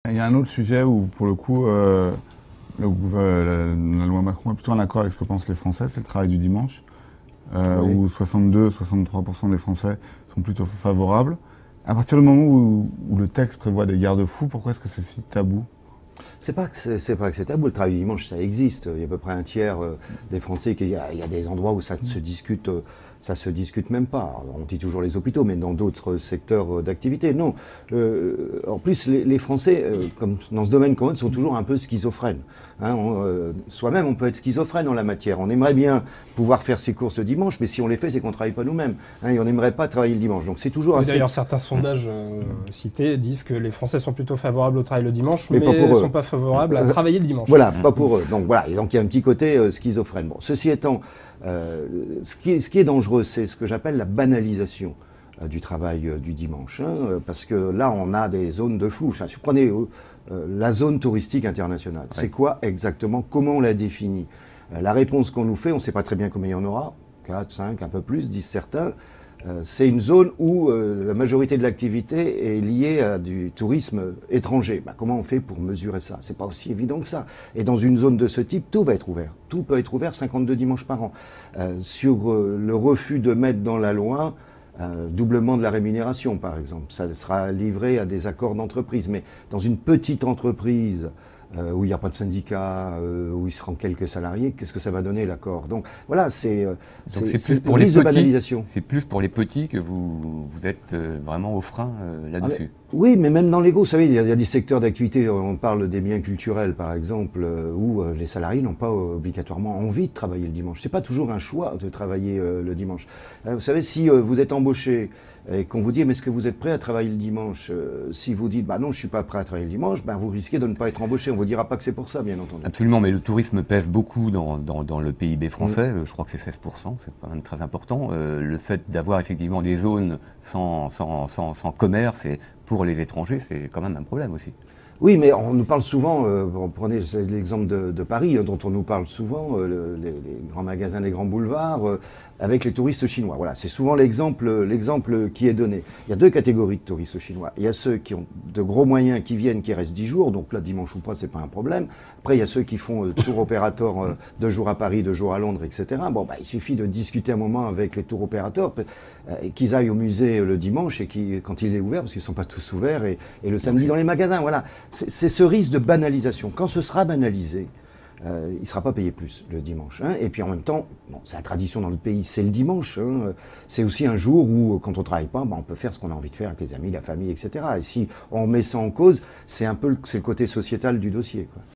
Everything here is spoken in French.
Il y a un autre sujet où, pour le coup, la loi Macron est plutôt en accord avec ce que pensent les Français, c'est le travail du dimanche, Oui. où 62-63% des Français sont plutôt favorables. À partir du moment où le texte prévoit des garde-fous, pourquoi est-ce que c'est si tabou? C'est pas que c'est tabou. Le travail du dimanche, ça existe. Il y a à peu près un tiers des Français il y a des endroits où ça se discute même pas. Alors, on dit toujours les hôpitaux, mais dans d'autres secteurs d'activité, non. En plus, les Français, comme dans ce domaine commun, sont toujours un peu schizophrènes. Hein, soi-même, on peut être schizophrène en la matière. On aimerait bien pouvoir faire ses courses le dimanche, mais si on les fait, c'est qu'on travaille pas nous-mêmes. Hein, et on n'aimerait pas travailler le dimanche. Donc c'est toujours Oui, assez. d'ailleurs, certains sondages cités disent que les Français sont plutôt favorables au travail le dimanche, Mais pas mais pour ne eux. sont pas favorables à travailler le dimanche. Voilà, pas pour eux. Donc voilà, et donc il y a un petit côté schizophrène. Bon, ceci étant, ce qui est dangereux, c'est ce que j'appelle la banalisation du travail du dimanche, hein, parce que là, on a des zones de flou. Si vous prenez la zone touristique internationale, c'est quoi exactement? Comment on la définit? La réponse qu'on nous fait, on ne sait pas très bien combien il y en aura, 4, 5, un peu plus, disent certains. C'est une zone où la majorité de l'activité est liée à du tourisme étranger. Bah, comment on fait pour mesurer ça? C'est pas aussi évident que ça. Et dans une zone de ce type, tout va être ouvert. Tout peut être ouvert 52 dimanches par an. Sur le refus de mettre dans la loi doublement de la rémunération, par exemple, ça sera livré à des accords d'entreprise. Mais dans une petite entreprise où il n'y a pas de syndicat, où il seront quelques salariés, qu'est-ce que ça va donner l'accord? Donc voilà, Donc c'est plus c'est le pour les risque de petits, banalisation. c'est plus pour les petits que vous êtes vraiment au frein Ah, mais là-dessus. oui, mais même dans les gros, vous savez, il y a des secteurs d'activité, on parle des biens culturels par exemple, où les salariés n'ont pas obligatoirement envie de travailler le dimanche. C'est pas toujours un choix de travailler le dimanche. Vous savez, si vous êtes embauché et qu'on vous dit, mais est-ce que vous êtes prêt à travailler le dimanche? Si vous dites, bah non, je suis pas prêt à travailler le dimanche, bah, vous risquez de ne pas être embauché. On vous dira pas que c'est pour ça, bien entendu. Absolument, mais le tourisme pèse beaucoup dans le PIB Mm. français. Je crois que c'est 16%, c'est quand même très important. Le fait d'avoir effectivement des zones sans commerce et pour les étrangers, c'est quand même un problème aussi. Oui, mais on nous parle souvent, prenez l'exemple de Paris, hein, dont on nous parle souvent, les grands magasins des grands boulevards, avec les touristes chinois. Voilà, c'est souvent l'exemple qui est donné. Il y a deux catégories de touristes chinois. Il y a ceux qui ont de gros moyens, qui viennent, qui restent 10 jours, donc là, dimanche ou pas, c'est pas un problème. Après, il y a ceux qui font tour opérateur 2 jours à Paris, 2 jours à Londres, etc. Bon, bah, il suffit de discuter un moment avec les tour opérateurs, qu'ils aillent au musée le dimanche et quand il est ouvert, parce qu'ils ne sont pas tous ouverts, et le samedi dans les magasins. Voilà. C'est ce risque de banalisation. Quand ce sera banalisé, il ne sera pas payé plus le dimanche. Hein. Et puis en même temps, bon, c'est la tradition dans le pays, c'est le dimanche. Hein. C'est aussi un jour où, quand on ne travaille pas, ben, on peut faire ce qu'on a envie de faire avec les amis, la famille, etc. Et si on met ça en cause, c'est le côté sociétal du dossier, quoi.